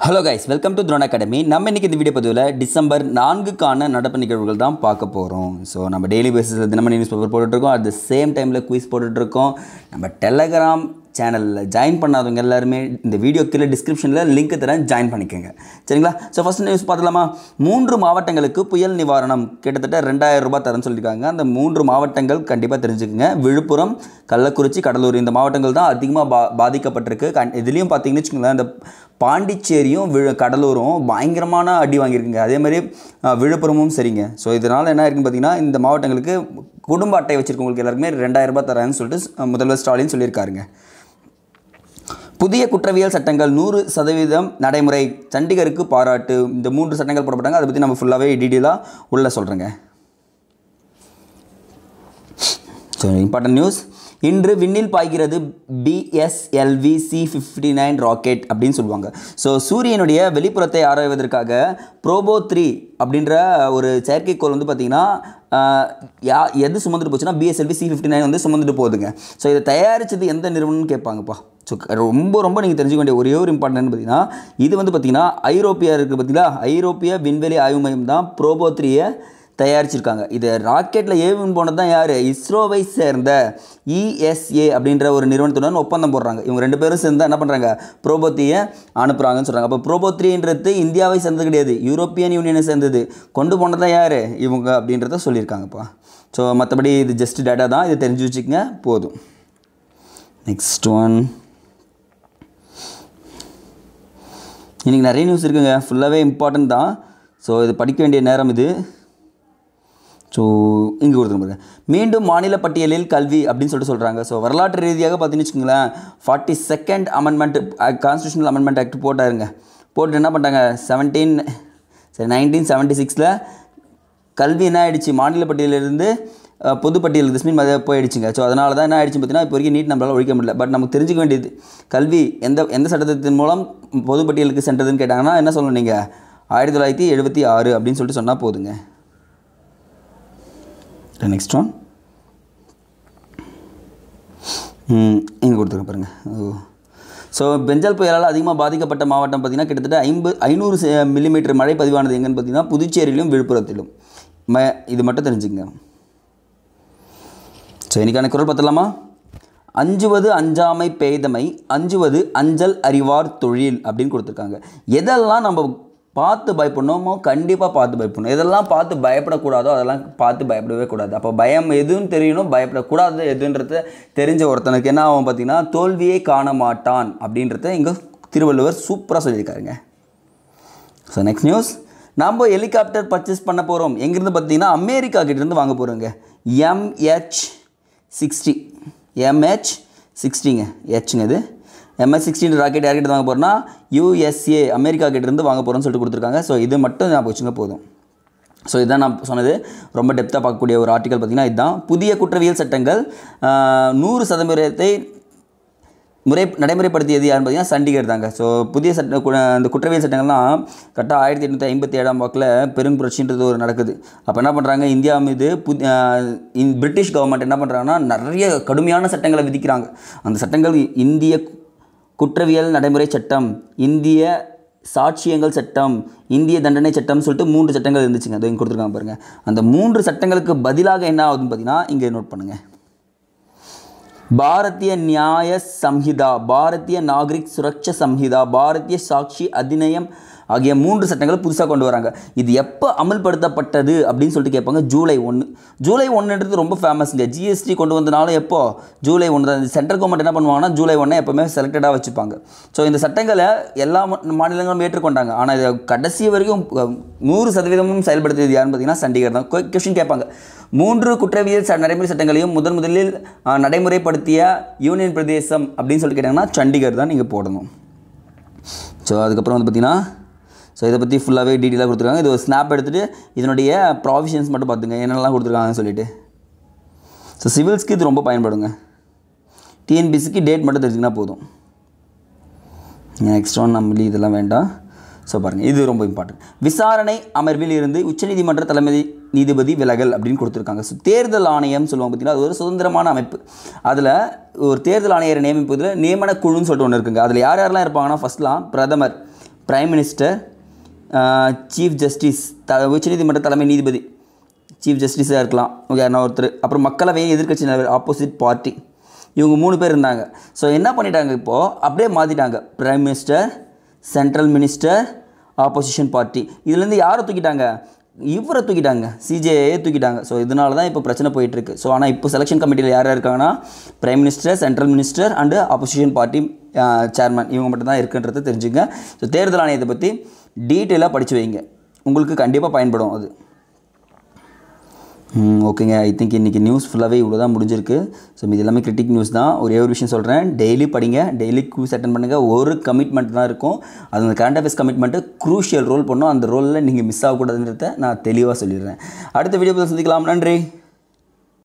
Hello guys, welcome to Throne academy. நம்ம இன்றைக்கி இந்த வீடியோ பதிவில் டிசம்பர் 4க்கான நடப்பு நிகழ்வுகள் தான் பார்க்க போகிறோம். ஸோ நம்ம டெய்லி பேசிஸில் தினமணி நியூஸ் பேப்பர் போட்டுட்ருக்கோம். அட் த சேம் டைமில் குயிஸ் போட்டுட்ருக்கோம். நம்ம டெலகிராம் சேனலில் ஜாயின் பண்ணாதவங்க எல்லாருமே இந்த வீடியோ கீழே டிஸ்கிரிப்ஷனில் லிங்க் தரேன், ஜாயின் பண்ணிக்கோங்க. சரிங்களா? So first news பார்த்துலாமா? 3 மாவட்டங்களுக்கு புயல் நிவாரணம் கிட்டத்தட்ட 2000 ரூபாய் தரேன்னு சொல்லியிருக்காங்க. அந்த 3 மாவட்டங்கள் கண்டிப்பாக தெரிஞ்சுக்கோங்க. விழுப்புரம், கள்ளக்குறிச்சி, கடலூர் இந்த மாவட்டங்கள் தான் அதிகமாக பாதிக்கப்பட்டிருக்கு. இதுலேயும் பார்த்தீங்கன்னு வச்சுக்கோங்களேன், இந்த பாண்டிச்சேரியும் கடலூரும் பயங்கரமான அடி வாங்கியிருக்குங்க. அதேமாதிரி விழுப்புரமும் சரிங்க. ஸோ இதனால் என்ன இருக்குன்னு பார்த்தீங்கன்னா, இந்த மாவட்டங்களுக்கு குடும்ப அட்டை வச்சுருக்கவங்களுக்கு எல்லாருக்குமே 2000 ரூபாய் தரேன்னு சொல்லிட்டு முதல்வர் ஸ்டாலின் சொல்லியிருக்காருங்க. புதிய குற்றவியல் சட்டங்கள் 100% நடைமுறை, சண்டிகருக்கு பாராட்டு. இந்த 3 சட்டங்கள் போடப்பட்டாங்க. அதை பற்றி நம்ம ஃபுல்லாகவே டீட்டெயிலாக உள்ளே சொல்கிறேங்க. ஸோ இம்பார்ட்டன்ட் நியூஸ், இன்று விண்ணில் பாய்கிறது BSLV C-59 ராக்கெட் அப்படின்னு சொல்லுவாங்க. ஸோ சூரியனுடைய வெளிப்புறத்தை ஆராய்வதற்காக ப்ரோபோ 3 அப்படின்ற ஒரு செயற்கைக்கோள் வந்து பார்த்திங்கன்னா எது சுமந்துட்டு போச்சுன்னா BSLV C-59 வந்து சுமந்துட்டு போகுதுங்க. ஸோ இதை தயாரித்தது எந்த நிறுவனம்னு கேட்பாங்கப்பா. ஸோ ரொம்ப நீங்கள் தெரிஞ்சுக்க வேண்டிய ஒரே ஒரு இம்பார்ட்டன்ட் பார்த்தீங்கன்னா, இது வந்து பார்த்திங்கன்னா ஐரோப்பியா இருக்குது பார்த்தீங்களா, ஐரோப்பிய விண்வெளி ஆய்வு மையம் தான் ப்ரோபோ 3-ஐ தயாரிச்சிருக்காங்க. இது ராக்கெட்டில் ஏவுன்னு போனது தான் யார்? இஸ்ரோவை சேர்ந்த ESA அப்படின்ற ஒரு நிறுவனத்துடன் ஒப்பந்தம் போடுறாங்க. இவங்க 2 பேரும் சேர்ந்து என்ன பண்ணுறாங்க? ப்ரோபோ 3-ஐ அனுப்புகிறாங்கன்னு சொல்கிறாங்க. அப்போ ப்ரோபோ 3ன்றது இந்தியாவை சேர்ந்தது கிடையாது, யூரோப்பியன் யூனியனை சேர்ந்தது. கொண்டு போனது தான் யார்? இவங்க அப்படின்றத சொல்லியிருக்காங்கப்பா. ஸோ மற்றபடி இது ஜஸ்ட் டேட்டா தான், இது தெரிஞ்சு வச்சுக்கங்க போதும். நெக்ஸ்ட் ஒன், இன்றைக்கி நிறைய நியூஸ் இருக்குங்க, ஃபுல்லாகவே இம்பார்ட்டன்ட் தான். ஸோ இது படிக்க வேண்டிய நேரம் இது. ஸோ இங்கே கொடுத்துருப்பாங்க, மீண்டும் மாநில பட்டியலில் கல்வி அப்படின்னு சொல்கிறாங்க. ஸோ வரலாற்று ரீதியாக பார்த்தீங்கன்னு வச்சுக்கோங்களேன், 42nd amendment constitutional amendment act போட்டாருங்க. போட்டு என்ன பண்ணிட்டாங்க, 1976 கல்வி என்ன ஆகிடுச்சு, மாநில பட்டியலிருந்து பொதுப்பட்டியல் திஸ் மீன் போயிடுச்சுங்க. ஸோ அதனால தான் என்ன ஆகிடுச்சு பார்த்தீங்கன்னா, இப்போ வரைக்கும் நீட் நம்மளால் ஒழிக்க முடியல. பட் நமக்கு தெரிஞ்சுக்க வேண்டியது, கல்வி எந்த சட்டத்தின் மூலம் பொதுப்பட்டியலுக்கு சென்றதுன்னு கேட்டாங்கன்னா என்ன சொல்லணும், நீங்கள் 1976 அப்படின்னு சொல்லிட்டு சொன்னால் போதுங்க. நெக்ஸ்ட் ஒன், இங்கே கொடுத்துருக்க பாருங்கள். ஸோ பெஞ்சல் புயலால் அதிகமாக பாதிக்கப்பட்ட மாவட்டம் பார்த்திங்கன்னா கிட்டத்தட்ட 500 மில்லிமீட்டர் மழை பதிவானது எங்கன்னு பார்த்தீங்கன்னா புதுச்சேரியிலும் விழுப்புரத்திலும். இது மட்டும் தெரிஞ்சுக்கங்க. ஸோ இன்றைக்கான குரல் பார்த்துலாமா? அஞ்சுவது அஞ்சாமை பேதமை, அஞ்சுவது அஞ்சல் அறிவார் தொழில் அப்படின்னு கொடுத்துருக்காங்க. எதெல்லாம் நம்ம பார்த்து பயப்படணுமோ கண்டிப்பாக பார்த்து பயப்படணும். எதெல்லாம் பார்த்து பயப்படக்கூடாதோ அதெல்லாம் பார்த்து பயப்படவே கூடாது. அப்போ பயம் எதுன்னு தெரியணும், பயப்படக்கூடாது எதுன்றத தெரிஞ்ச ஒருத்தனுக்கு என்ன ஆகும் பார்த்திங்கன்னா, தோல்வியை காண மாட்டான் அப்படின்றத இங்கே திருவள்ளுவர் சூப்பராக சொல்லியிருக்காருங்க. ஸோ நெக்ஸ்ட் நியூஸ், நம்ம ஹெலிகாப்டர் பர்ச்சேஸ் பண்ண போகிறோம். எங்கேருந்து பார்த்தீங்கன்னா அமெரிக்கா கிட்டேருந்து வாங்க போகிறோங்க. MH-60ங்க, ஹெச்ங்க. இது MH-60 ராக்கெட் யார்கிட்ட வாங்க போகிறோன்னா USA அமெரிக்கா கிட்டேருந்து வாங்க போகிறோன்னு சொல்லிட்டு கொடுத்துருக்காங்க. ஸோ இது மட்டும் நான் வச்சுங்க போதும். ஸோ இதுதான் நான் சொன்னது. ரொம்ப டெப்த்தாக பார்க்கக்கூடிய ஒரு ஆர்டிக்கல் பார்த்திங்கன்னா இதுதான். புதிய குற்றவியல் சட்டங்கள் 100% நடைமுறைப்படுத்தியது யாருன்னு பார்த்தீங்கன்னா சண்டிகர் தாங்க. ஸோ புதிய இந்த குற்றவியல் சட்டங்கள்லாம் கரெக்டாக 1857 வாக்கில் பெரும்புரட்சின்றது ஒரு நடக்குது. அப்போ என்ன பண்ணுறாங்க, இந்தியா மீது பிரிட்டிஷ் கவர்மெண்ட் என்ன பண்ணுறாங்கன்னா நிறைய கடுமையான சட்டங்களை விதிக்கிறாங்க. அந்த சட்டங்கள் இந்திய குற்றவியல் நடைமுறை சட்டம், இந்திய சாட்சியங்கள் சட்டம், இந்திய தண்டனை சட்டம் சொல்லிட்டு 3 சட்டங்கள் இருந்துச்சுங்க. அது இங்கே கொடுத்துருக்காங்க பாருங்கள். அந்த 3 சட்டங்களுக்கு பதிலாக என்ன ஆகுதுன்னு பார்த்தீங்கன்னா இங்கே நோட் பண்ணுங்கள், பாரதிய நியாய சம்ஹிதா, பாரதிய நாகரிக் சுரக்ஷா சம்ஹிதா, பாரதிய சாட்சி அதிநியம் ஆகிய 3 சட்டங்களை புதுசாக கொண்டு வராங்க. இது எப்போ அமல்படுத்தப்பட்டது அப்படின்னு சொல்லிட்டு கேட்பாங்க. ஜூலை 1. ஜூலை 1ன்றது ரொம்ப ஃபேமஸ்ங்க. GST கொண்டு வந்தனாலும் எப்போ, ஜூலை 1 தான். சென்ட்ரல் கவர்மெண்ட் என்ன பண்ணுவாங்கன்னா ஜூலை 1 எப்போவுமே செலக்டடாக வச்சுப்பாங்க. ஸோ இந்த சட்டங்களை எல்லா மாநிலங்களும் ஏற்றுக்கொண்டாங்க. ஆனால் இதை கடைசி வரைக்கும் 100% செயல்படுத்தியது யாருன்னு பார்த்தீங்கன்னா சண்டிகர் தான். கொஸ்டின் கேட்பாங்க, 3 குற்றவியல் நடைமுறை சட்டங்களையும் முதலில் நடைமுறைப்படுத்திய யூனியன் பிரதேசம் அப்படின்னு சொல்லிட்டு கேட்டாங்கன்னா சண்டிகர் தான் நீங்கள் போடணும். ஸோ அதுக்கப்புறம் வந்து பார்த்திங்கன்னா, ஸோ இதை பற்றி ஃபுல்லாகவே டீட்டெயிலாக கொடுத்துருக்காங்க. இது ஒரு ஸ்னாப் எடுத்துகிட்டு இதனுடைய ப்ராவிஷன்ஸ் மட்டும் பார்த்துங்க என்னென்னலாம் கொடுத்துருக்காங்கன்னு சொல்லிட்டு. ஸோ சிவில்ஸ்க்கு இது ரொம்ப பயன்படுங்க. TNPSசிக்கு டேட் மட்டும் தெரிஞ்சுக்கினா போதும். நெக்ஸ்ட் ஒன் நம்ம இதெல்லாம் வேண்டாம். ஸோ பாருங்கள், இது ரொம்ப இம்பார்ட்டன்ட். விசாரணை அமர்வில் இருந்து உச்சநீதிமன்ற தலைமை நீதிபதி விலகல் அப்படின்னு கொடுத்துருக்காங்க. ஸோ தேர்தல் ஆணையம் சொல்லுவாங்க பார்த்தீங்கன்னா, அது ஒரு சுதந்திரமான அமைப்பு. அதில் ஒரு தேர்தல் ஆணையரை நியமிப்பதில் நியமன குழுன்னு சொல்லிட்டு ஒன்று இருக்குங்க. அதில் யார் யாரெல்லாம் இருப்பாங்கன்னா, ஃபஸ்ட்லாம் பிரைம் மினிஸ்டர், சீஃப் ஜஸ்டிஸ், உச்சநீதிமன்ற தலைமை நீதிபதி, சீஃப் ஜஸ்டிஸாக இருக்கலாம், ஓகே, யாருன்னா ஒருத்தர். அப்புறம் மக்களவை எதிர்க்கட்சி தலைவர், ஆப்போசிட் பார்ட்டி, இவங்க 3 பேர் இருந்தாங்க. ஸோ என்ன பண்ணிட்டாங்க, இப்போது அப்படியே மாற்றிட்டாங்க. Prime minister, central minister, opposition party. இதுலேருந்து யாரை தூக்கிட்டாங்க, இவரை தூக்கிட்டாங்க, சிஜேஏ தூக்கிட்டாங்க. ஸோ இதனால தான் இப்போ பிரச்சனை போயிட்டுருக்கு. ஸோ ஆனால் இப்போ செலெக்ஷன் கமிட்டியில் யார் இருக்காங்கன்னா prime minister, central minister and opposition party chairman, இவங்க மட்டும் தான் இருக்குன்றதை தெரிஞ்சுங்க. ஸோ தேர்தல் ஆணையத்தை பற்றி டீட்டெயிலாக படித்து வைங்க, உங்களுக்கு கண்டிப்பாக பயன்படும் அது. ஓகேங்க, ஐ திங்க் இன்றைக்கி நியூஸ் ஃபுல்லாகவே இவ்வளோ தான் முடிஞ்சிருக்கு. ஸோ இது எல்லாமே கிரிட்டிக் நியூஸ் தான். ஒரே ஒரு விஷயம் சொல்கிறேன், டெய்லி படிங்க, டெய்லி குவிஸ் அட்டன் பண்ணுங்கள். ஒரு கமிட்மெண்ட் தான் இருக்கும், அது அந்த current affairs commitment crucial role பண்ணணும். அந்த ரோலில் நீங்கள் மிஸ் ஆகக்கூடாதுன்றத நான் தெளிவாக சொல்லிடுறேன். அடுத்த வீடியோ சந்திக்கலாம். நன்றி.